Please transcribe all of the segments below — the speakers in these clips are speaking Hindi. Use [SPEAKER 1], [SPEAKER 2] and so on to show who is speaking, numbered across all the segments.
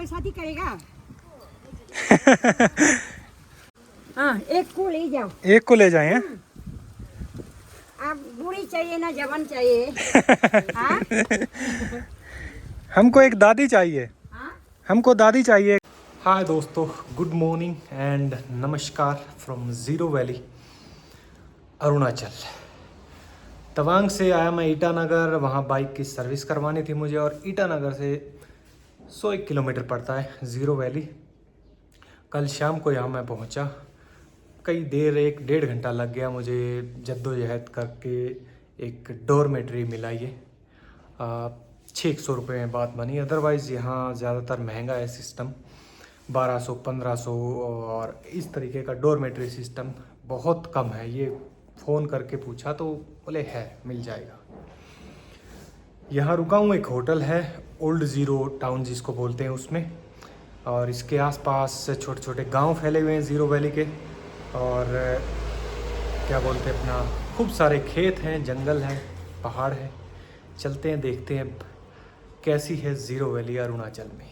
[SPEAKER 1] कोई शादी करेगा? हाँ, एक को ले जाओ।
[SPEAKER 2] एक को ले जाए हैं?
[SPEAKER 1] आप बूढ़ी चाहिए ना जवान चाहिए? हाँ?
[SPEAKER 2] हमको एक दादी चाहिए।
[SPEAKER 1] हाँ?
[SPEAKER 2] हमको दादी चाहिए। हाय दोस्तों, गुड मॉर्निंग एंड नमस्कार from zero valley Arunachal. Tawang से आया मैं ईटानगर, वहाँ बाइक की सर्विस करवानी थी मुझे, और ईटानगर से 101 किलोमीटर पड़ता है ज़ीरो वैली। कल शाम को यहाँ मैं पहुँचा, कई देर 1-1.5 घंटा लग गया मुझे जद्दोजहद करके। एक डॉर्मेट्री मिला ये 600 रुपये में बात बनी। अदरवाइज़ यहाँ ज़्यादातर महंगा है सिस्टम, 1200-1500, और इस तरीके का डॉर्मेट्री सिस्टम बहुत कम है। ये फ़ोन करके पूछा तो बोले है, मिल जाएगा। यहाँ रुका हूँ, एक होटल है ओल्ड ज़ीरो टाउन जिसको बोलते हैं उसमें, और इसके आसपास छोटे छोटे गांव फैले हुए हैं ज़ीरो वैली के, और क्या बोलते हैं अपना, खूब सारे खेत हैं, जंगल है, पहाड़ है। चलते हैं, देखते हैं कैसी है ज़ीरो वैली अरुणाचल में।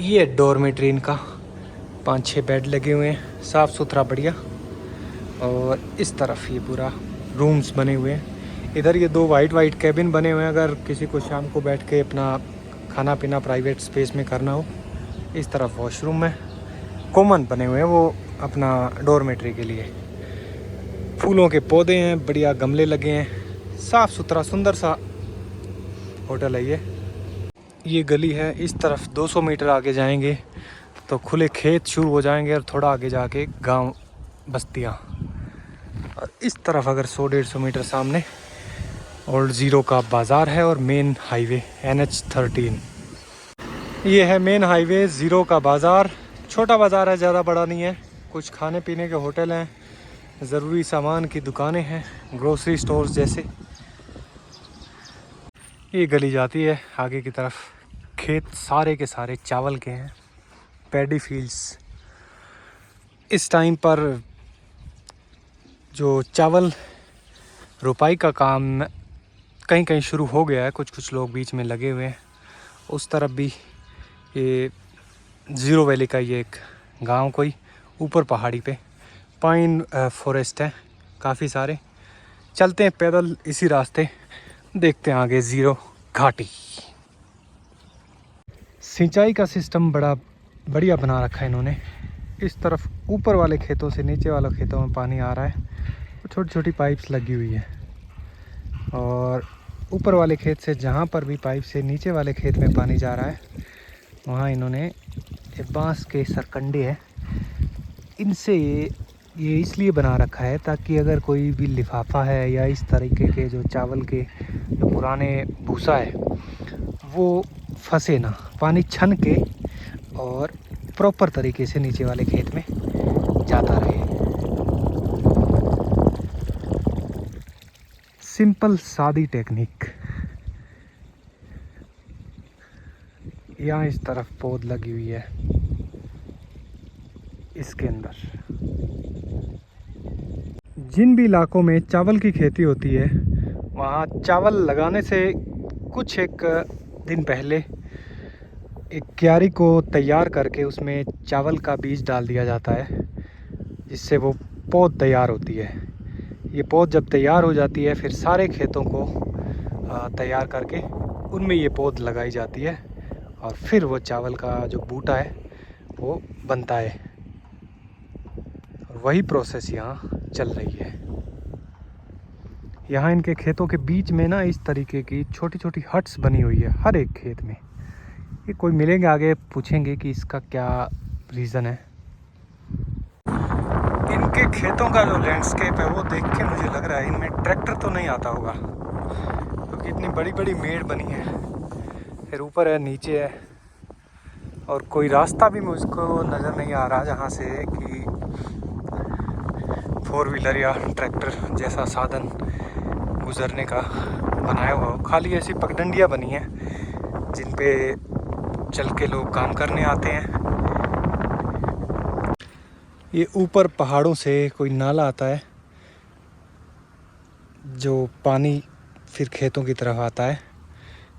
[SPEAKER 2] ये डॉर्मेट्री इनका, 5-6 बेड लगे हुए हैं, साफ़ सुथरा बढ़िया। और इस तरफ ये पूरा रूम्स बने हुए हैं। इधर ये 2 वाइट कैबिन बने हुए हैं, अगर किसी को शाम को बैठ के अपना खाना पीना प्राइवेट स्पेस में करना हो। इस तरफ वॉशरूम है, कॉमन बने हुए हैं वो अपना डॉर्मेट्री के लिए। फूलों के पौधे हैं, बढ़िया गमले लगे हैं, साफ़ सुथरा सुंदर सा होटल है ये गली है। इस तरफ 200 मीटर आगे जाएंगे तो खुले खेत शुरू हो जाएंगे, और थोड़ा आगे जाके गांव बस्तियां। और इस तरफ अगर 100-150 मीटर सामने ओल्ड ज़ीरो का बाज़ार है, और मेन हाईवे NH13। ये है मेन हाईवे ज़ीरो का बाज़ार। छोटा बाज़ार है, ज़्यादा बड़ा नहीं है। कुछ खाने पीने के होटल हैं, ज़रूरी सामान की दुकानें हैं, ग्रोसरी स्टोर्स जैसे। ये गली जाती है आगे की तरफ। खेत सारे के सारे चावल के हैं, पैडी फील्ड्स। इस टाइम पर जो चावल रोपाई का काम कहीं कहीं शुरू हो गया है, कुछ लोग बीच में लगे हुए हैं। उस तरफ भी ये ज़ीरो वैली का ये एक गांव, कोई ऊपर पहाड़ी पे पाइन फॉरेस्ट है काफ़ी सारे। चलते हैं पैदल इसी रास्ते, देखते हैं आगे ज़ीरो घाटी। सिंचाई का सिस्टम बड़ा बढ़िया बना रखा है इन्होंने। इस तरफ ऊपर वाले खेतों से नीचे वाले खेतों में पानी आ रहा है, छोटी छोटी पाइप्स लगी हुई है। और ऊपर वाले खेत से जहाँ पर भी पाइप से नीचे वाले खेत में पानी जा रहा है, वहाँ इन्होंने ये बांस के सरकंडे हैं, इनसे ये इसलिए बना रखा है ताकि अगर कोई भी लिफाफा है या इस तरीके के जो चावल के जो पुराने भूसा है वो फंसे ना, पानी छन के और प्रॉपर तरीके से नीचे वाले खेत में जाता रहे। सिंपल सादी टेक्निक। यहाँ इस तरफ पौध लगी हुई है इसके अंदर। जिन भी इलाकों में चावल की खेती होती है, वहाँ चावल लगाने से कुछ एक दिन पहले एक क्यारी को तैयार करके उसमें चावल का बीज डाल दिया जाता है, जिससे वो पौध तैयार होती है। ये पौध जब तैयार हो जाती है, फिर सारे खेतों को तैयार करके उनमें ये पौध लगाई जाती है, और फिर वो चावल का जो बूटा है वो बनता है। और वही प्रोसेस यहाँ चल रही है। यहाँ इनके खेतों के बीच में ना इस तरीके की छोटी छोटी हट्स बनी हुई है हर एक खेत में। ये कोई मिलेंगे आगे, पूछेंगे कि इसका क्या रीज़न है। इनके खेतों का जो लैंडस्केप है वो देख के मुझे लग रहा है इनमें ट्रैक्टर तो नहीं आता होगा, क्योंकि इतनी बड़ी बड़ी मेड़ बनी है। फिर ऊपर है, नीचे है, और कोई रास्ता भी मुझको नज़र नहीं आ रहा जहाँ से कि 4 व्हीलर या ट्रैक्टर जैसा साधन गुजरने का बनाया हुआ हो। खाली ऐसी पगडंडियाँ बनी हैं जिन पे चल के लोग काम करने आते हैं। ये ऊपर पहाड़ों से कोई नाला आता है, जो पानी फिर खेतों की तरफ आता है।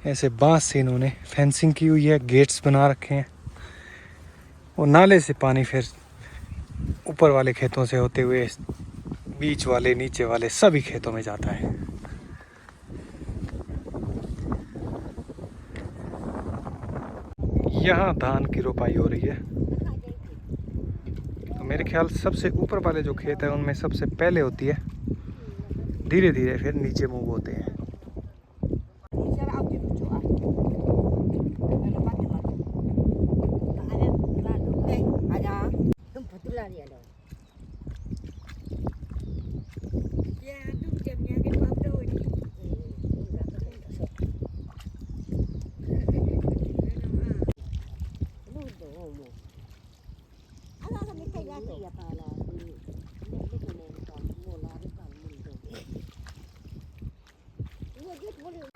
[SPEAKER 2] ऐसे बांस से इन्होंने फेंसिंग की हुई है, गेट्स बना रखे हैं और नाले से पानी फिर ऊपर वाले खेतों से होते हुए बीच वाले नीचे वाले सभी खेतों में जाता है। यहाँ धान की रोपाई हो रही है। तो मेरे ख्याल सबसे ऊपर वाले जो खेत है उनमें सबसे पहले होती है, धीरे धीरे फिर नीचे मूव होते हैं।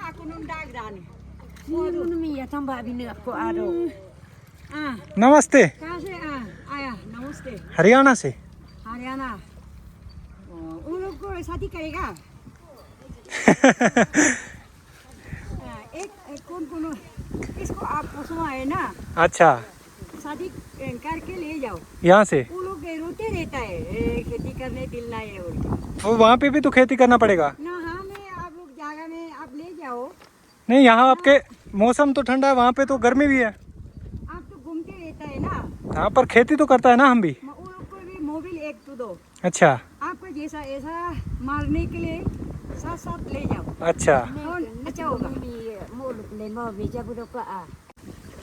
[SPEAKER 1] Aku nundak dan. Mulut mi ya tambah bina aku ado.
[SPEAKER 2] नमस्ते।
[SPEAKER 1] कहाँ से आया? नमस्ते।
[SPEAKER 2] हरियाणा से।
[SPEAKER 1] हरियाणा। उन लोग को शादी करेगा? एक कौन इसको आप उसमें है ना?
[SPEAKER 2] अच्छा।
[SPEAKER 1] शादी करके ले जाओ।
[SPEAKER 2] यहाँ से?
[SPEAKER 1] वो लोग रोते रहता है खेती करने दिल ना है और।
[SPEAKER 2] वो वहाँ पे भी तो खेती करना पड़ेगा।
[SPEAKER 1] ना हाँ में आप लोग जगह में आप ले जाओ।
[SPEAKER 2] नहीं, यहाँ आपके मौसम तो ठंडा है, वहाँ पे तो गर्मी भी है।
[SPEAKER 1] आप तो घूमते रहता है ना।
[SPEAKER 2] हाँ, पर खेती तो करता है ना हम भी।
[SPEAKER 1] वो लोग को भी मोबिल एक तो दो।
[SPEAKER 2] अच्छा।
[SPEAKER 1] आपको जैसा ऐसा मारने के लिए साथ साथ ले जाओ।
[SPEAKER 2] अच्छा।
[SPEAKER 1] अच्छा होगा।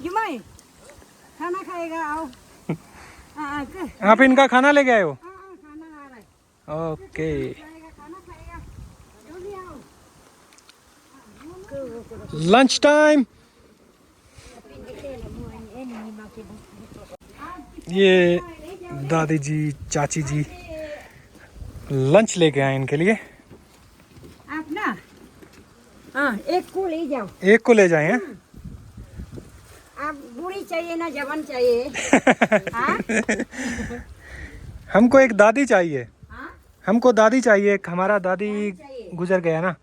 [SPEAKER 1] जुमाई खाना खाएगा आओ।
[SPEAKER 2] आप इनका खाना लेके आए हो?
[SPEAKER 1] खाना आ रहा है।
[SPEAKER 2] ओके।
[SPEAKER 1] खाना खाएगा जल्दी आओ।
[SPEAKER 2] Lunch time. ये दादी जी चाची जी लंच लेके आए इनके लिए।
[SPEAKER 1] आप ना एक को ले जाओ।
[SPEAKER 2] एक को ले जाए हैं?
[SPEAKER 1] आप बूढ़ी चाहिए ना जवान चाहिए?
[SPEAKER 2] हमको एक दादी चाहिए।
[SPEAKER 1] हाँ?
[SPEAKER 2] हमको दादी चाहिए, एक हमारा दादी गुजर गया ना।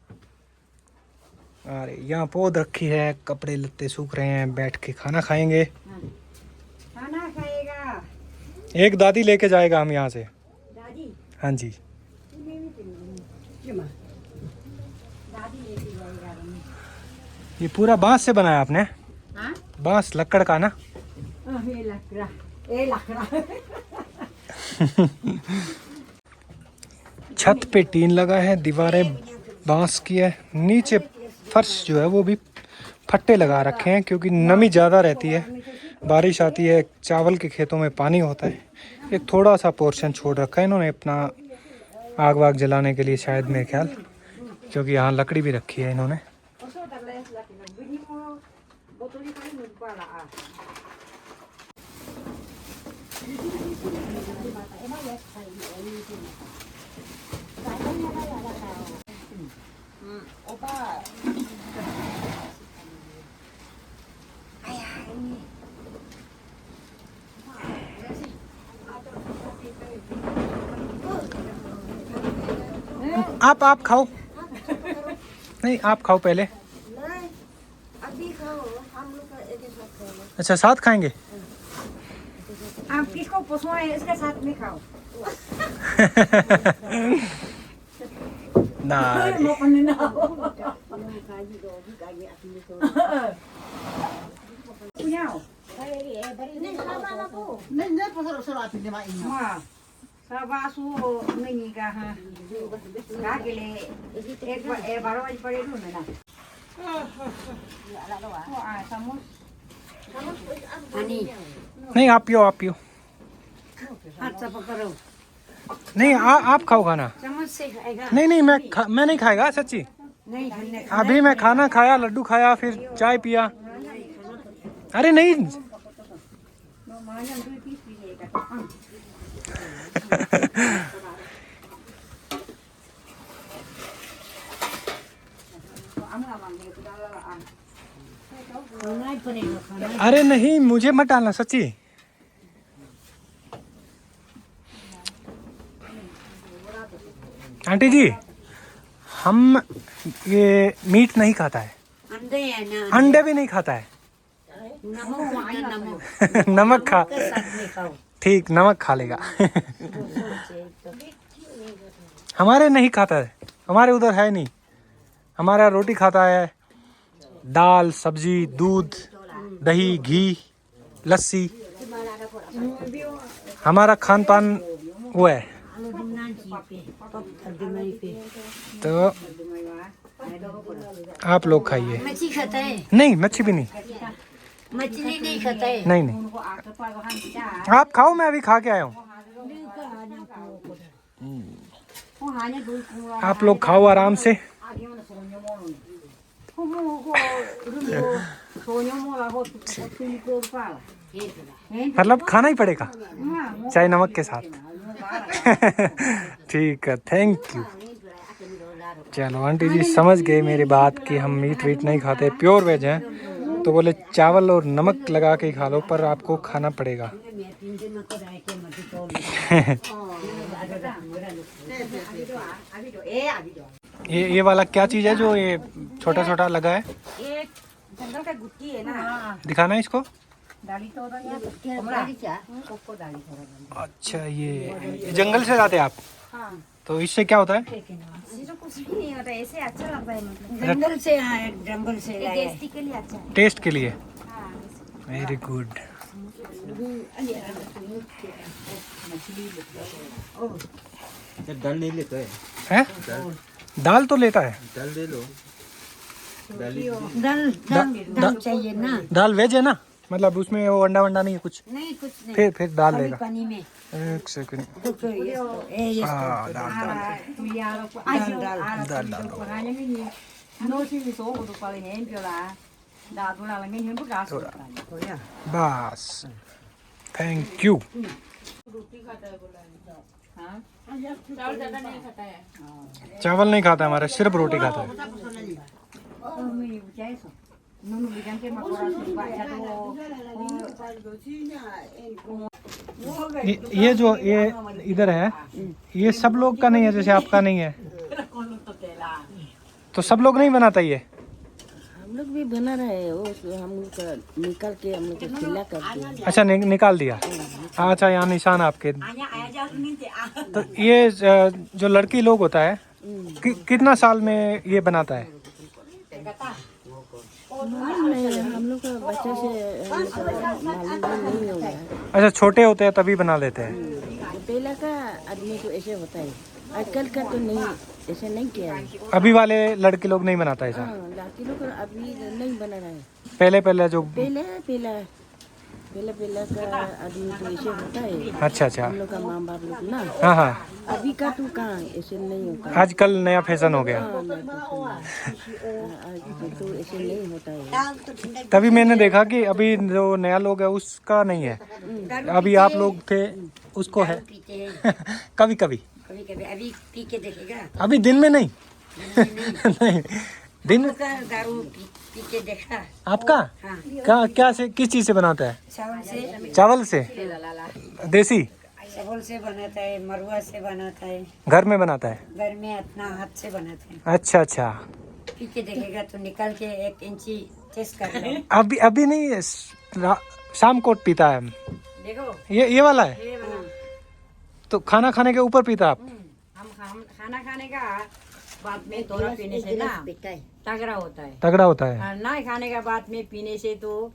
[SPEAKER 2] अरे यहाँ पौध रखी है, कपड़े लत्ते सूख रहे हैं, बैठ के खाना खाएंगे।
[SPEAKER 1] खाना खाएगा।
[SPEAKER 2] एक दादी लेके जाएगा हम यहाँ से।
[SPEAKER 1] दादी?
[SPEAKER 2] हाँ जी।
[SPEAKER 1] दादी लेके जाएगा।
[SPEAKER 2] ये पूरा बांस से बनाया आपने?
[SPEAKER 1] हाँ?
[SPEAKER 2] बांस लकड़ का ना?
[SPEAKER 1] ये लकड़ा।
[SPEAKER 2] छत पे टीन लगा है, दीवारें बांस की है, नीचे फर्श जो है वो भी फट्टे लगा रखे हैं क्योंकि नमी ज़्यादा रहती है, बारिश आती है, चावल के खेतों में पानी होता है। एक थोड़ा सा पोर्शन छोड़ रखा है इन्होंने अपना आग वाग जलाने के लिए शायद, मेरे ख्याल, क्योंकि यहाँ लकड़ी भी रखी है इन्होंने। आप खाओ। नहीं, आप खाओ पहले।
[SPEAKER 1] अभी खाओ, हम लोग एक साथ खाएंगे।
[SPEAKER 2] अच्छा, साथ खाएंगे?
[SPEAKER 1] आप किसको पसंद है इसके साथ में खाओ।
[SPEAKER 2] ना
[SPEAKER 1] Sabasu ngi ka ha. Kagele ek baro baj pade lu na. Samus. Ani.
[SPEAKER 2] नहीं, आप पियो, आप पियो।
[SPEAKER 1] हाथ से पकड़ो।
[SPEAKER 2] नहीं, आप खाओ खाना।
[SPEAKER 1] चम्मच से खाएगा।
[SPEAKER 2] नहीं, मैं नहीं खाएगा सच्ची।
[SPEAKER 1] नहीं खाने।
[SPEAKER 2] अभी मैं खाना खाया, लड्डू खाया, फिर चाय पिया। अरे नहीं। अरे नहीं, मुझे मत डालना सच्ची। आंटी जी, हम ये मीट नहीं खाता है।
[SPEAKER 1] अंडे है ना,
[SPEAKER 2] अंडे भी नहीं खाता है।
[SPEAKER 1] नमक
[SPEAKER 2] नमक खा,
[SPEAKER 1] साथ में खाओ।
[SPEAKER 2] ठीक, नमक खा लेगा। हमारे नहीं खाता है, हमारे उधर है नहीं। हमारा रोटी खाता है, दाल, सब्जी, दूध, दही, घी, लस्सी। हमारा खान पान वो है। तो आप लोग खाइए।
[SPEAKER 1] मच्छी खाता है?
[SPEAKER 2] नहीं, मच्छी भी नहीं।
[SPEAKER 1] मछली नहीं खाता है?
[SPEAKER 2] नहीं नहीं, आप खाओ, मैं अभी खा के आया हूँ। आप लोग खाओ आराम से। मतलब खाना ही पड़ेगा, चाहे नमक के साथ। ठीक है, थैंक यू। चलो आंटी जी समझ गए मेरी बात कि हम मीट वीट नहीं खाते, प्योर वेज हैं। तो बोले चावल और नमक लगा के खा लो, पर आपको खाना पड़ेगा। ये वाला क्या चीज है जो ये छोटा छोटा लगा है?
[SPEAKER 1] ये जंगल का गुत्ती है ना,
[SPEAKER 2] दिखाना है इसको। अच्छा, ये जंगल से लाते हैं आप?
[SPEAKER 1] हाँ।
[SPEAKER 2] तो इससे क्या होता है?
[SPEAKER 1] इससे कुछ भी नहीं होता, ऐसे अच्छा लगता है। मतलब जंगल से आए, जंगल से लाए। टेस्ट के लिए अच्छा है।
[SPEAKER 2] टेस्ट के लिए?
[SPEAKER 1] हाँ।
[SPEAKER 2] Very good.
[SPEAKER 3] दाल नहीं लेता है?
[SPEAKER 2] हैं? दाल तो लेता है।
[SPEAKER 3] दाल दे लो।
[SPEAKER 1] दाल चाहिए ना?
[SPEAKER 2] दाल वेज है ना, मतलब उसमें वो अंडा वंडा नहीं है कुछ?
[SPEAKER 1] नहीं, कुछ नहीं।
[SPEAKER 2] फिर दाल लेगा।
[SPEAKER 1] पानी में
[SPEAKER 2] एक सेकंड।
[SPEAKER 1] हाँ,
[SPEAKER 2] बस, थैंक यू। चावल नहीं खाता हमारा, सिर्फ रोटी खाता है। ये जो ये इधर है, ये सब लोग का नहीं है, जैसे आपका नहीं है तो सब लोग नहीं बनाता ये?
[SPEAKER 4] हम लोग भी बना रहे हैं, वो हम लोग का निकाल के हम लोग को सिला कर दिया।
[SPEAKER 2] अच्छा, निकाल दिया। अच्छा, यहाँ निशान आपके। तो ये जो लड़की लोग होता है, कितना साल में ये बनाता है?
[SPEAKER 4] नहीं, हम लोग का बच्चे से मालूम नहीं होगा।
[SPEAKER 2] अच्छा, छोटे होते हैं तभी बना लेते हैं।
[SPEAKER 4] पहला का आदमी को ऐसे होता है, आजकल का तो नहीं, ऐसे नहीं किया है।
[SPEAKER 2] अभी वाले लड़के लोग नहीं बनाता ऐसा?
[SPEAKER 4] हाँ, लड़की लोग अभी नहीं बना रहा है।
[SPEAKER 2] पहले जो
[SPEAKER 4] पहला का आदमी तो ऐसे होता है।
[SPEAKER 2] अच्छा।
[SPEAKER 4] हम लोग का माँ बाप लोग ना।
[SPEAKER 2] हाँ हाँ,
[SPEAKER 4] अभी का तो कहाँ ऐसे नहीं होता है।
[SPEAKER 2] आजकल नया फैशन हो गया।
[SPEAKER 4] हाँ, आज तो ऐसे नहीं होता है।
[SPEAKER 2] तभी मैंने देखा कि अभी जो नया लोग है उसका नहीं है, अभी आप लोग थे उसको है। कभी कभी
[SPEAKER 1] अभी पी के देखेगा।
[SPEAKER 2] अभी दिन में नहीं। नहीं, दिन में।
[SPEAKER 1] दारू पी के देखा
[SPEAKER 2] आपका
[SPEAKER 1] हाँ।
[SPEAKER 2] क्या से, किस चीज से बनाता है?
[SPEAKER 1] चावल से
[SPEAKER 2] देसी
[SPEAKER 1] चावल से बनाता है, मरुआ से बनाता है,
[SPEAKER 2] घर में बनाता है?
[SPEAKER 1] घर में अपना हाथ से बनाते हैं।
[SPEAKER 2] अच्छा।
[SPEAKER 1] पी के देखेगा तो निकाल के 1 इंची टेस्ट कर लो।
[SPEAKER 2] अभी नहीं, शाम को पीता है।
[SPEAKER 1] देखो
[SPEAKER 2] ये वाला है?
[SPEAKER 1] ये वाला।
[SPEAKER 2] तो खाना खाने के ऊपर पीता आप?
[SPEAKER 1] हम खाना खाने का बाद में थोड़ा पीने से ना तगड़ा होता है।
[SPEAKER 2] तगड़ा होता है।
[SPEAKER 1] और ना खाने का बाद में पीने से तो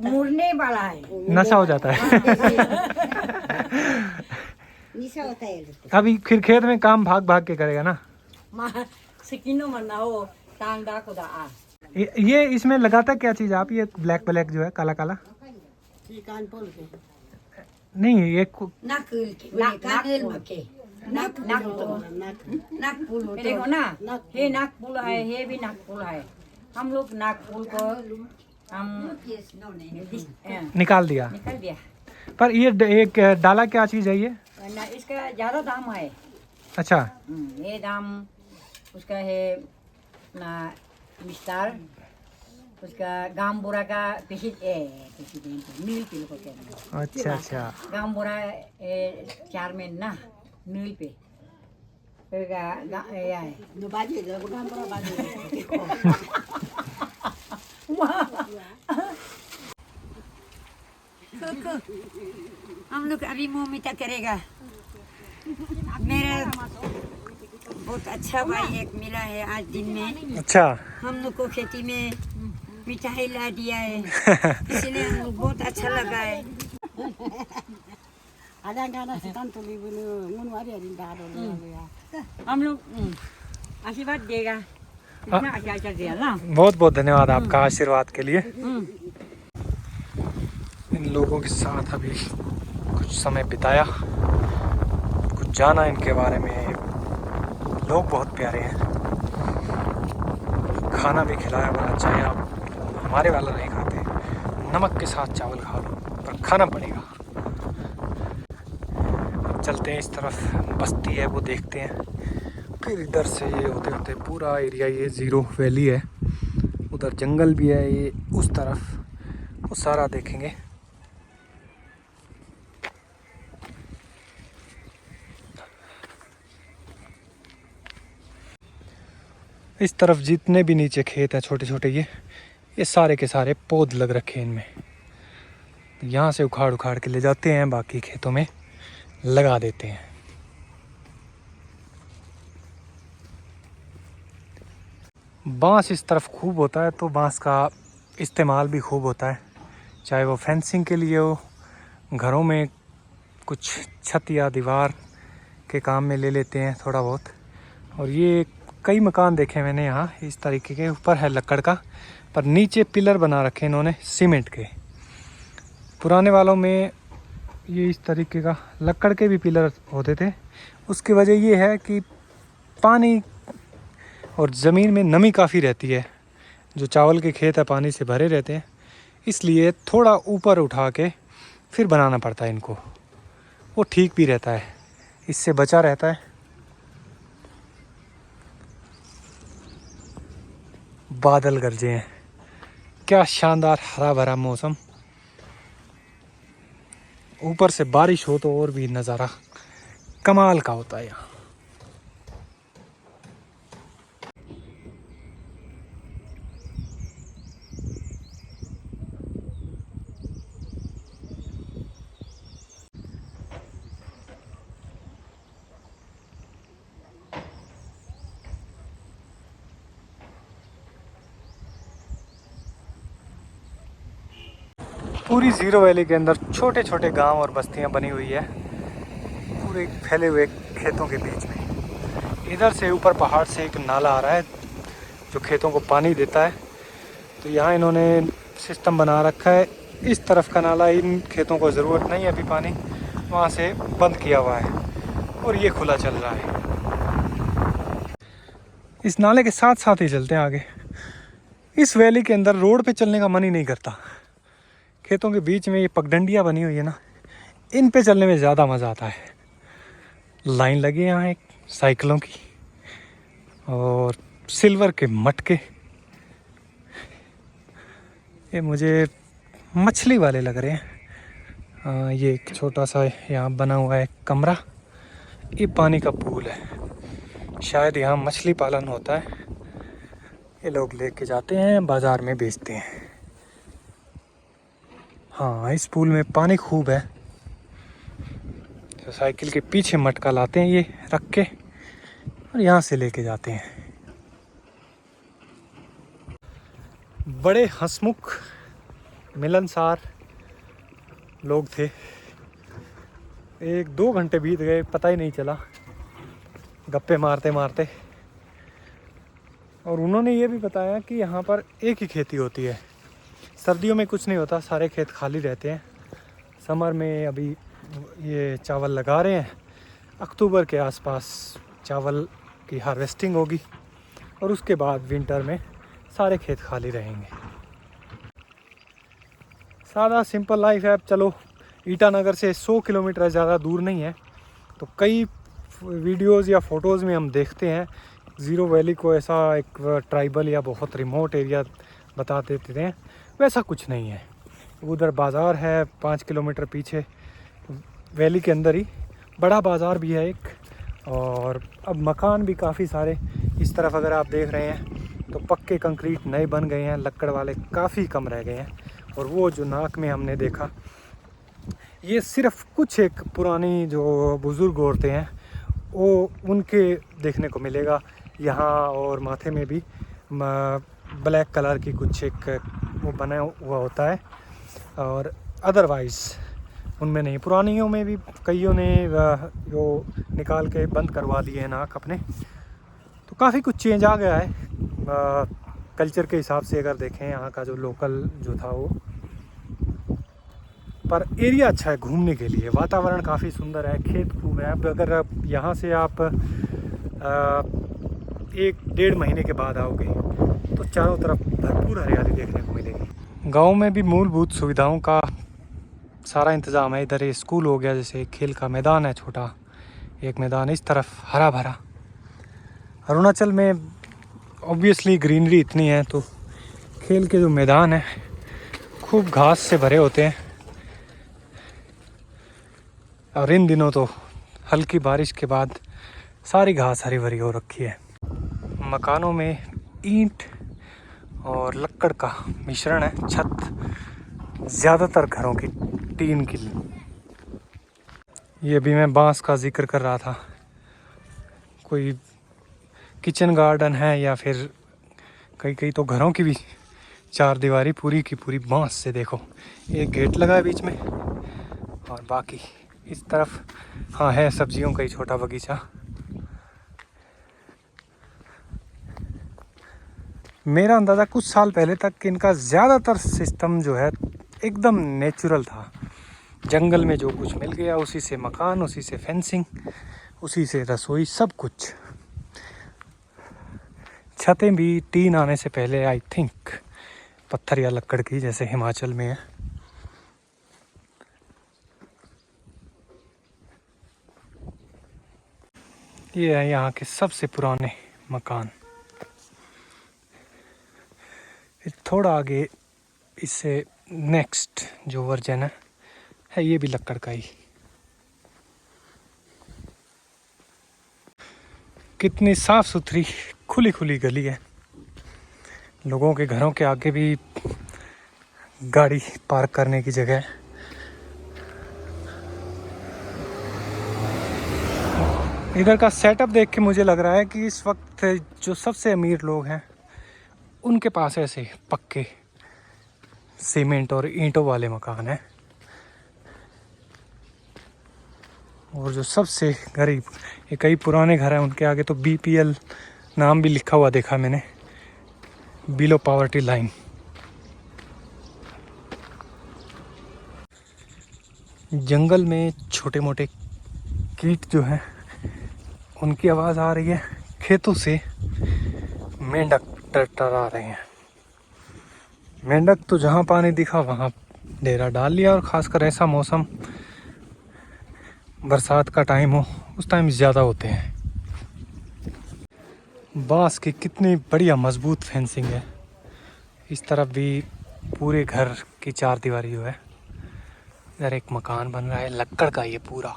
[SPEAKER 1] मुड़ने वाला है,
[SPEAKER 2] नशा हो जाता है।
[SPEAKER 1] निशा होता है।
[SPEAKER 2] अभी फिर खेत में काम भाग भाग के करेगा ना।
[SPEAKER 1] सिकिनो मरना हो टांग डा खुदा आ।
[SPEAKER 2] ये इसमें लगाता क्या चीज आप? ये ब्लैक जो है, काला काला नहीं, ये
[SPEAKER 1] नागपुल देखो ना, ये नागपुल है, ये भी नागपुल है। हम लोग नागपुल को हम
[SPEAKER 2] निकाल दिया। पर ये एक डाला क्या चीज है ये?
[SPEAKER 1] इसका ज्यादा दाम है।
[SPEAKER 2] अच्छा,
[SPEAKER 1] ये दाम उसका है ना, मिस्टर उसका गामबुरा का नील किलो को कहते हैं।
[SPEAKER 2] अच्छा।
[SPEAKER 1] गामबुरा 4 में ना नील पे फिर हम लोग अभी मुँह मीठा करेगा। मेरा बहुत अच्छा भाई एक मिला है आज दिन में।
[SPEAKER 2] अच्छा,
[SPEAKER 1] हम लोग को खेती में मिठाई ला दिया है, इसलिए हम लोग बहुत अच्छा लगा है। हम लोग आशीर्वाद देगा, इतना अच्छा दिया ना।
[SPEAKER 2] बहुत बहुत धन्यवाद आपका आशीर्वाद के लिए। इन लोगों के साथ अभी कुछ समय बिताया, कुछ जाना इनके बारे में। लोग बहुत प्यारे हैं, खाना भी खिलाया बड़ा अच्छा है। आप हमारे वाला नहीं खाते, नमक के साथ चावल खा लो, पर खाना पड़ेगा। अब चलते हैं इस तरफ, बस्ती है वो देखते हैं, फिर इधर से ये होते होते पूरा एरिया, ये ज़ीरो वैली है, उधर जंगल भी है, ये उस तरफ वो सारा देखेंगे। इस तरफ जितने भी नीचे खेत हैं छोटे छोटे, ये सारे के सारे पौध लग रखे हैं इनमें। यहाँ से उखाड़ उखाड़ के ले जाते हैं, बाकी खेतों में लगा देते हैं। बांस इस तरफ खूब होता है, तो बांस का इस्तेमाल भी खूब होता है, चाहे वो फेंसिंग के लिए हो, घरों में कुछ छत या दीवार के काम में ले लेते हैं थोड़ा बहुत। और ये कई मकान देखे मैंने यहाँ इस तरीके के, ऊपर है लकड़ का, पर नीचे पिलर बना रखे इन्होंने सीमेंट के। पुराने वालों में ये इस तरीके का लकड़ के भी पिलर होते थे। उसकी वजह ये है कि पानी और ज़मीन में नमी काफ़ी रहती है, जो चावल के खेत है पानी से भरे रहते हैं, इसलिए थोड़ा ऊपर उठा के फिर बनाना पड़ता है इनको। वो ठीक भी रहता है, इससे बचा रहता है। बादल गरजे हैं, क्या शानदार हरा भरा मौसम। ऊपर से बारिश हो तो और भी नज़ारा कमाल का होता है यहाँ। पूरी ज़ीरो वैली के अंदर छोटे छोटे गांव और बस्तियां बनी हुई है, पूरे फैले हुए खेतों के बीच में। इधर से ऊपर पहाड़ से एक नाला आ रहा है जो खेतों को पानी देता है। तो यहाँ इन्होंने सिस्टम बना रखा है, इस तरफ का नाला इन खेतों को ज़रूरत नहीं है अभी पानी, वहाँ से बंद किया हुआ है और ये खुला चल रहा है। इस नाले के साथ साथ ही चलते हैं आगे। इस वैली के अंदर रोड पे चलने का मन ही नहीं करता। खेतों के बीच में ये पगडंडियाँ बनी हुई है ना, इन पे चलने में ज़्यादा मज़ा आता है। लाइन लगी है यहाँ एक साइकिलों की, और सिल्वर के मटके, ये मुझे मछली वाले लग रहे हैं। ये एक छोटा सा यहाँ बना हुआ है कमरा, ये पानी का पूल है, शायद यहाँ मछली पालन होता है। ये लोग लेके जाते हैं बाज़ार में बेचते हैं। हाँ, इस पूल में पानी खूब है, तो साइकिल के पीछे मटका लाते हैं ये रख के, और यहाँ से लेके जाते हैं। बड़े हंसमुख मिलनसार लोग थे, 1-2 घंटे बीत गए पता ही नहीं चला गप्पे मारते मारते। और उन्होंने ये भी बताया कि यहाँ पर एक ही खेती होती है, सर्दियों में कुछ नहीं होता, सारे खेत खाली रहते हैं। समर में अभी ये चावल लगा रहे हैं, अक्टूबर के आसपास चावल की हार्वेस्टिंग होगी, और उसके बाद विंटर में सारे खेत खाली रहेंगे। सादा सिंपल लाइफ है। अब चलो, ईटानगर से 100 किलोमीटर ज़्यादा दूर नहीं है, तो कई वीडियोज़ या फ़ोटोज़ में हम देखते हैं ज़ीरो वैली को ऐसा एक ट्राइबल या बहुत रिमोट एरिया बता देते हैं, वैसा कुछ नहीं है। उधर बाज़ार है 5 किलोमीटर पीछे, वैली के अंदर ही बड़ा बाज़ार भी है एक, और अब मकान भी काफ़ी सारे इस तरफ अगर आप देख रहे हैं तो पक्के कंक्रीट नए बन गए हैं, लकड़ वाले काफ़ी कम रह गए हैं। और वो जो नाक में हमने देखा, ये सिर्फ कुछ एक पुरानी जो बुज़ुर्ग औरतें हैं वो उनके देखने को मिलेगा यहाँ। और माथे में भी ब्लैक कलर की कुछ एक वो बना हुआ होता है, और अदरवाइज़ उनमें नहीं। पुरानियों में भी कईयों ने वो निकाल के बंद करवा दिए हैं नाक अपने। तो काफ़ी कुछ चेंज आ गया है कल्चर के हिसाब से अगर देखें यहाँ का जो लोकल जो था वो। पर एरिया अच्छा है घूमने के लिए, वातावरण काफ़ी सुंदर है, खेत खूब है। अब अगर यहाँ से आप 1-1.5 महीने के बाद आओगे तो चारों तरफ भरपूर हरियाली देखने को मिलेगी। गांव में भी मूलभूत सुविधाओं का सारा इंतज़ाम है। इधर ये स्कूल हो गया, जैसे खेल का मैदान है छोटा, एक मैदान इस तरफ हरा भरा। अरुणाचल में ऑब्वियसली ग्रीनरी इतनी है तो खेल के जो मैदान है खूब घास से भरे होते हैं। और इन दिनों तो हल्की बारिश के बाद सारी घास हरी भरी हो रखी है। मकानों में ईंट और लकड़ का मिश्रण है। छत ज़्यादातर घरों की टीन की। ये भी मैं बांस का जिक्र कर रहा था। कोई किचन गार्डन है या फिर कई तो घरों की भी चार दीवारी पूरी की पूरी बांस से। देखो एक गेट लगा है बीच में, और बाकी इस तरफ हाँ है सब्जियों का ही छोटा बगीचा। मेरा अंदाज़ा कुछ साल पहले तक इनका ज़्यादातर सिस्टम जो है एकदम नेचुरल था। जंगल में जो कुछ मिल गया उसी से मकान, उसी से फेंसिंग, उसी से रसोई, सब कुछ। छतें भी टीन आने से पहले आई थिंक पत्थर या लकड़ की, जैसे हिमाचल में है। ये है यहाँ के सबसे पुराने मकान। फिर थोड़ा आगे इससे नेक्स्ट जो वर्जन है ये भी लकड़ का ही। कितनी साफ सुथरी खुली खुली गली है। लोगों के घरों के आगे भी गाड़ी पार्क करने की जगह है। इधर का सेटअप देख के मुझे लग रहा है कि इस वक्त जो सबसे अमीर लोग हैं उनके पास ऐसे पक्के सीमेंट और ईंटों वाले मकान हैं, और जो सबसे गरीब, ये कई पुराने घर हैं, उनके आगे तो BPL नाम भी लिखा हुआ देखा मैंने, बिलो पॉवर्टी लाइन। जंगल में छोटे मोटे कीट जो हैं उनकी आवाज़ आ रही है। खेतों से मेंढक टरटरा रहे हैं। मेंढक तो जहाँ पानी दिखा वहाँ डेरा डाल लिया, और ख़ासकर ऐसा मौसम बरसात का टाइम हो उस टाइम ज़्यादा होते हैं। बांस की कितनी बढ़िया मजबूत फेंसिंग है। इस तरफ भी पूरे घर की चार दीवारी जो है। इधर एक मकान बन रहा है लकड़ का, ये पूरा।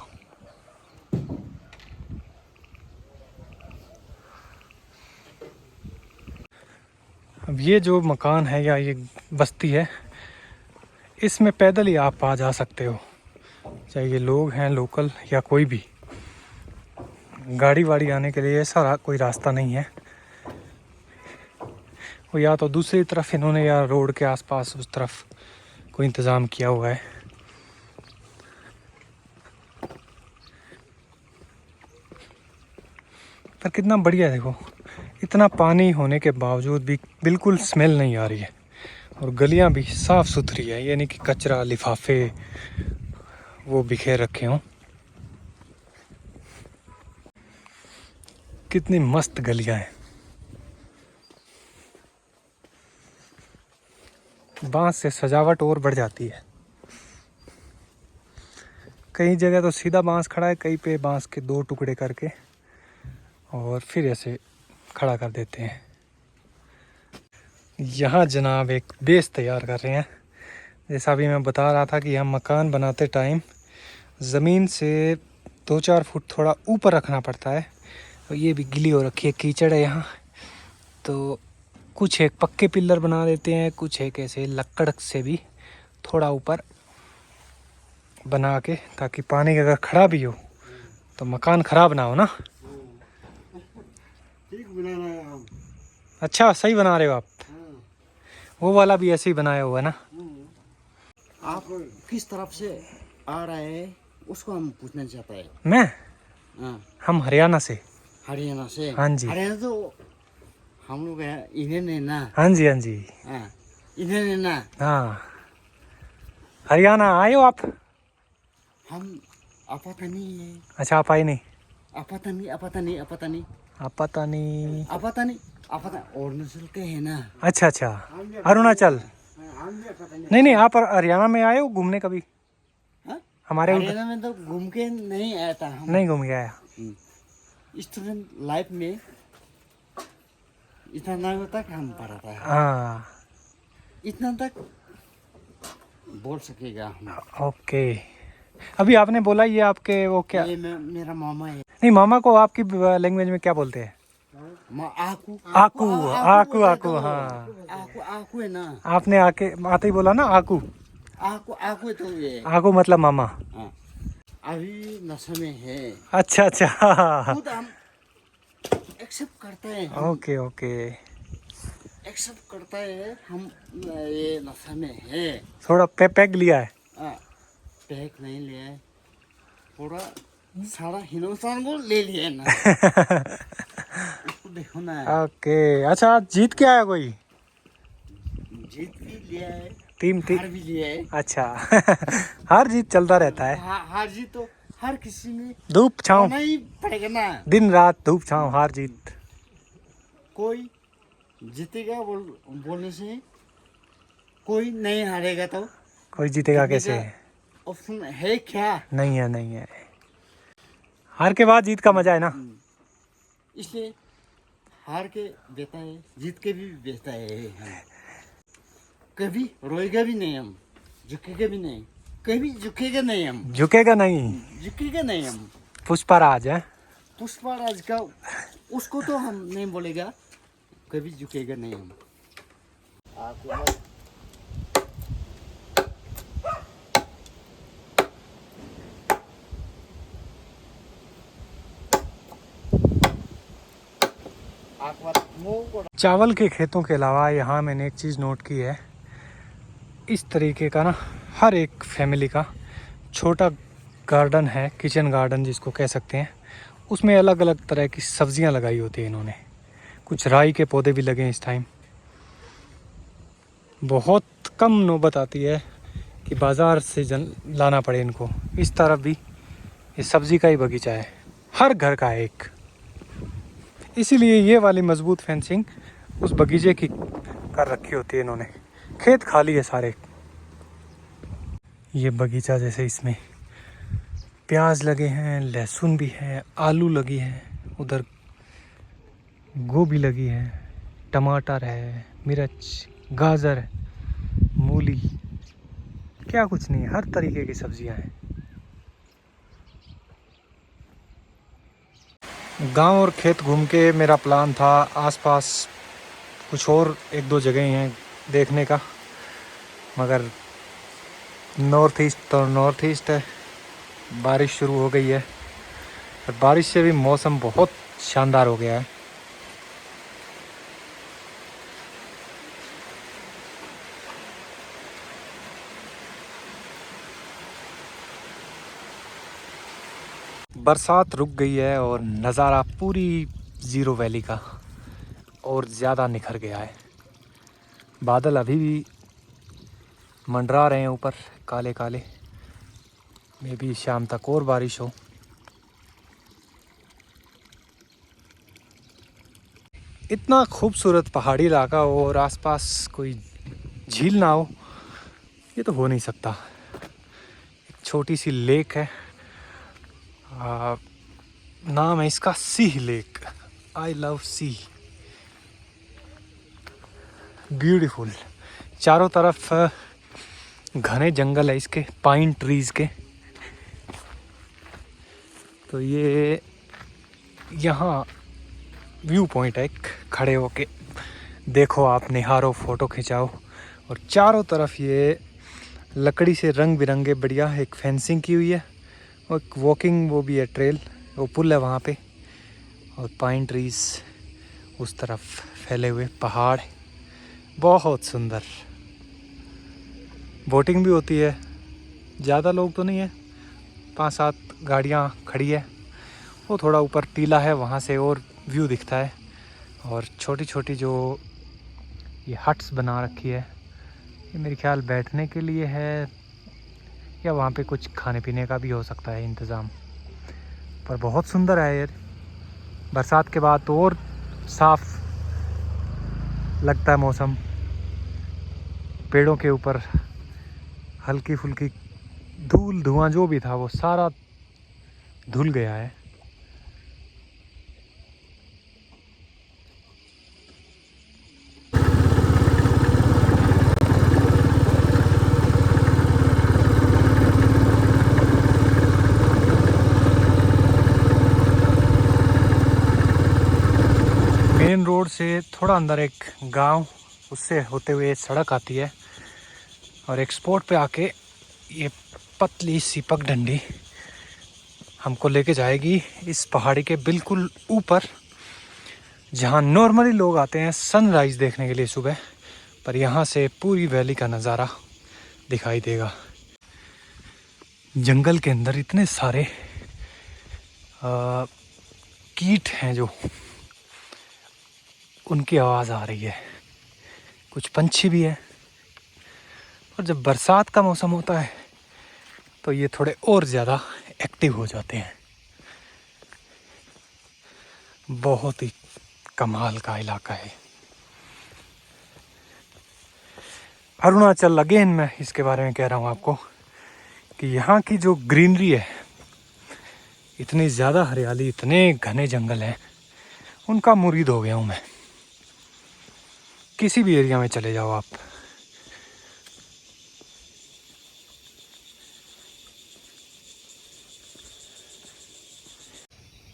[SPEAKER 2] अब ये जो मकान है या ये बस्ती है, इसमें पैदल ही आप आ जा सकते हो, चाहे ये लोग हैं लोकल या कोई भी। गाड़ी वाड़ी आने के लिए ऐसा कोई रास्ता नहीं है। वो या तो दूसरी तरफ इन्होंने या रोड के आसपास उस तरफ कोई इंतज़ाम किया हुआ है। पर कितना बढ़िया, देखो इतना पानी होने के बावजूद भी बिल्कुल स्मेल नहीं आ रही है, और गलियां भी साफ़ सुथरी है, यानी कि कचरा लिफाफे वो बिखेर रखे हों। कितनी मस्त गलियां हैं। बांस से सजावट और बढ़ जाती है। कई जगह तो सीधा बांस खड़ा है, कई पे बांस के 2 टुकड़े करके और फिर ऐसे खड़ा कर देते हैं। यहाँ जनाब एक बेस तैयार कर रहे हैं। जैसा अभी मैं बता रहा था कि यहाँ मकान बनाते टाइम ज़मीन से 2-4 फुट थोड़ा ऊपर रखना पड़ता है। और ये भी गिली हो रखी है, कीचड़ है यहाँ, तो कुछ एक पक्के पिलर बना देते हैं, कुछ एक ऐसे लकड़ से भी थोड़ा ऊपर बना के, ताकि पानी अगर खड़ा भी हो तो मकान खराब ना हो ना।
[SPEAKER 3] ठीक बना रहा है हम।
[SPEAKER 2] अच्छा सही बना रहे हो आप। वो वाला भी ऐसे ही बनाया हुआ है ना।
[SPEAKER 3] आप किस तरफ से आ रहे हैं उसको हम पूछना चाहते हैं।
[SPEAKER 2] मैं
[SPEAKER 3] हाँ,
[SPEAKER 2] हम हरियाणा से।
[SPEAKER 3] हरियाणा से।
[SPEAKER 2] हाँ जी।
[SPEAKER 3] हरियाणा तो हम लोग है इन्हें है ना।
[SPEAKER 2] हाँ जी हाँ जी।
[SPEAKER 3] हाँ, इन्हें है ना।
[SPEAKER 2] हाँ हरियाणा आए हो आप?
[SPEAKER 3] हम अपतनी है।
[SPEAKER 2] अच्छा आप आए नहीं?
[SPEAKER 3] अपतनी अपतनी अपतनी
[SPEAKER 2] आप पता नहीं।
[SPEAKER 3] अपतनी अपतनी अरुणाचल के है ना।
[SPEAKER 2] अच्छा अच्छा अरुणाचल। नहीं नहीं आप हरियाणा में आए हो घूमने कभी?
[SPEAKER 3] हाँ?
[SPEAKER 2] हमारे उधर
[SPEAKER 3] हरियाणा में तो घूम के नहीं आया था हम।
[SPEAKER 2] नहीं घूम के आया।
[SPEAKER 3] स्टूडेंट लाइफ में इतना तक हम पढ़ा था।
[SPEAKER 2] हाँ
[SPEAKER 3] इतना तक बोल सकेगा हम।
[SPEAKER 2] ओके। अभी आपने बोला ये आपके वो क्या?
[SPEAKER 3] ये मेरा मामा है।
[SPEAKER 2] नहीं मामा को आपकी लैंग्वेज में क्या बोलते हैं?
[SPEAKER 3] आकू
[SPEAKER 2] आकू आकू आकू। हाँ
[SPEAKER 3] आकू आकू है ना।
[SPEAKER 2] आपने आके आते ही बोला ना आकू।
[SPEAKER 3] आकू आकू तो ये।
[SPEAKER 2] आकू मतलब मामा।
[SPEAKER 3] हाँ। अभी नशे में है।
[SPEAKER 2] अच्छा अच्छा।
[SPEAKER 3] खुद हम एक्सेप्ट करते हैं।
[SPEAKER 2] Okay okay.
[SPEAKER 3] एक्सेप्ट करता है हम ये नशे में है।
[SPEAKER 2] थोड़ा पैग लिया है।
[SPEAKER 3] पैक नहीं लिया है, थोड़ा सारा हिंदुस्तान को ले लिया ना। उसको देखो ना।
[SPEAKER 2] ओके अच्छा आज जीत के आया कोई?
[SPEAKER 3] जीत भी लिया है,
[SPEAKER 2] टीम
[SPEAKER 3] हार भी लिया है।
[SPEAKER 2] अच्छा। हार जीत चलता रहता है।
[SPEAKER 3] हार जीत तो हर किसी में
[SPEAKER 2] धूप छाँव
[SPEAKER 3] होना ही पड़ेगा ना।
[SPEAKER 2] दिन रात धूप छाँव हार जीत।
[SPEAKER 3] कोई जीतेगा बोलने से कोई नहीं हारेगा तो
[SPEAKER 2] कोई जीतेगा कैसे?
[SPEAKER 3] ऑप्शन है क्या?
[SPEAKER 2] नहीं है नहीं है। हार के बाद जीत का मजा है ना।
[SPEAKER 3] इसलिए हार के देता है, जीत के भी देता है हम। कभी रोएगा भी नहीं हम, झुकेगा भी नहीं, कभी झुकेगा नहीं हम।
[SPEAKER 2] झुकेगा नहीं।
[SPEAKER 3] झुकेगा नहीं हम।
[SPEAKER 2] पुष्पराज है।
[SPEAKER 3] पुष्पराज का उसको तो हम नहीं बोलेगा, कभी झुकेगा नहीं हम।
[SPEAKER 2] चावल के खेतों के अलावा यहाँ मैंने एक चीज़ नोट की है, इस तरीके का ना हर एक फैमिली का छोटा गार्डन है, किचन गार्डन जिसको कह सकते हैं। उसमें अलग अलग तरह की सब्जियां लगाई होती हैं इन्होंने। कुछ राई के पौधे भी लगे हैं इस टाइम। बहुत कम नौबत आती है कि बाज़ार से लाना पड़े इनको। इस तरफ भी ये सब्ज़ी का ही बगीचा है, हर घर का है एक। इसीलिए ये वाली मजबूत फेंसिंग उस बगीचे की कर रखी होती है इन्होंने। खेत खाली है सारे। ये बगीचा जैसे इसमें प्याज लगे हैं, लहसुन भी है, आलू लगी है, उधर गोभी लगी है, टमाटर है, मिर्च, गाजर, मूली, क्या कुछ नहीं, हर तरीके की सब्जियां हैं। गांव और खेत घूम के मेरा प्लान था आसपास कुछ और एक दो जगह हैं देखने का, मगर नॉर्थ ईस्ट तो नॉर्थ ईस्ट है। बारिश शुरू हो गई है और बारिश से भी मौसम बहुत शानदार हो गया है। बरसात रुक गई है और नज़ारा पूरी ज़ीरो वैली का और ज़्यादा निखर गया है। बादल अभी भी मंडरा रहे हैं ऊपर काले काले। मे भी शाम तक और बारिश हो। इतना खूबसूरत पहाड़ी इलाका हो और आसपास कोई झील ना हो, ये तो हो नहीं सकता। एक छोटी सी लेक है, नाम है इसका sea lake. I love sea. Beautiful. चारों तरफ घने जंगल है इसके, पाइन ट्रीज के। तो ये यहाँ व्यू पॉइंट है एक, खड़े होके देखो आप, निहारो, फ़ोटो खिंचाओ। और चारों तरफ ये लकड़ी से रंग बिरंगे बढ़िया एक फेंसिंग की हुई है, और एक वॉकिंग वो भी है, ट्रेल, वो पुल है वहाँ पे, और पाइन ट्रीज उस तरफ फैले हुए, पहाड़, बहुत सुंदर। बोटिंग भी होती है, ज़्यादा लोग तो नहीं है, 5-7 गाड़ियाँ खड़ी है। वो थोड़ा ऊपर टीला है, वहाँ से और व्यू दिखता है। और छोटी छोटी जो ये हट्स बना रखी है, ये मेरे ख्याल बैठने के लिए है, या वहाँ पे कुछ खाने पीने का भी हो सकता है इंतज़ाम। पर बहुत सुंदर है यार, बरसात के बाद तो और साफ़ लगता है मौसम। पेड़ों के ऊपर हल्की फुल्की धूल, धुआं जो भी था वो सारा धुल गया है। मेन रोड से थोड़ा अंदर एक गांव, उससे होते हुए सड़क आती है, और एक स्पॉट पे आके ये पतली सी पगडंडी हमको लेके जाएगी इस पहाड़ी के बिल्कुल ऊपर, जहाँ नॉर्मली लोग आते हैं सनराइज़ देखने के लिए सुबह, पर यहाँ से पूरी वैली का नज़ारा दिखाई देगा। जंगल के अंदर इतने सारे कीट हैं जो, उनकी आवाज़ आ रही है, कुछ पंछी भी है। और जब बरसात का मौसम होता है तो ये थोड़े और ज़्यादा एक्टिव हो जाते हैं। बहुत ही कमाल का इलाका है अरुणाचल। अगेन मैं इसके बारे में कह रहा हूँ आपको कि यहाँ की जो ग्रीनरी है, इतनी ज़्यादा हरियाली, इतने घने जंगल हैं, उनका मुरीद हो गया हूँ मैं। किसी भी एरिया में चले जाओ आप,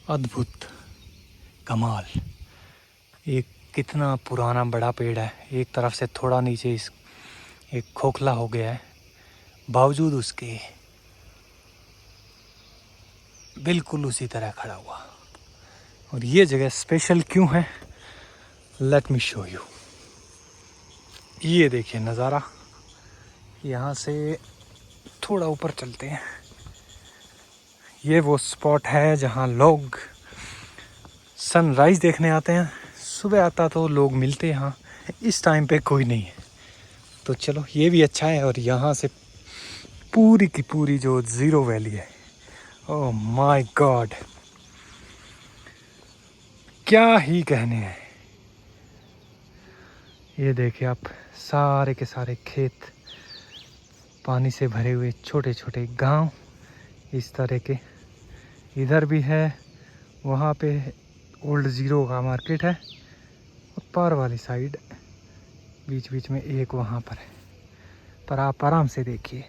[SPEAKER 2] अद्भुत, कमाल। एक कितना पुराना बड़ा पेड़ है, एक तरफ से थोड़ा नीचे इस एक खोखला हो गया है, बावजूद उसके बिल्कुल उसी तरह खड़ा हुआ। और ये जगह स्पेशल क्यों है, लेट मी शो यू। ये देखिए नज़ारा, यहाँ से थोड़ा ऊपर चलते हैं। ये वो स्पॉट है जहाँ लोग सनराइज़ देखने आते हैं। सुबह आता तो लोग मिलते हैं, यहाँ इस टाइम पे कोई नहीं है, तो चलो ये भी अच्छा है। और यहाँ से पूरी की पूरी जो ज़ीरो वैली है, ओह माय गॉड, क्या ही कहने हैं। ये देखिए आप, सारे के सारे खेत, पानी से भरे हुए छोटे छोटे गांव, इस तरह के इधर भी है। वहाँ पे ओल्ड ज़ीरो का मार्केट है, और पार वाली साइड बीच बीच में एक वहाँ पर है। पर आप आराम से देखिए,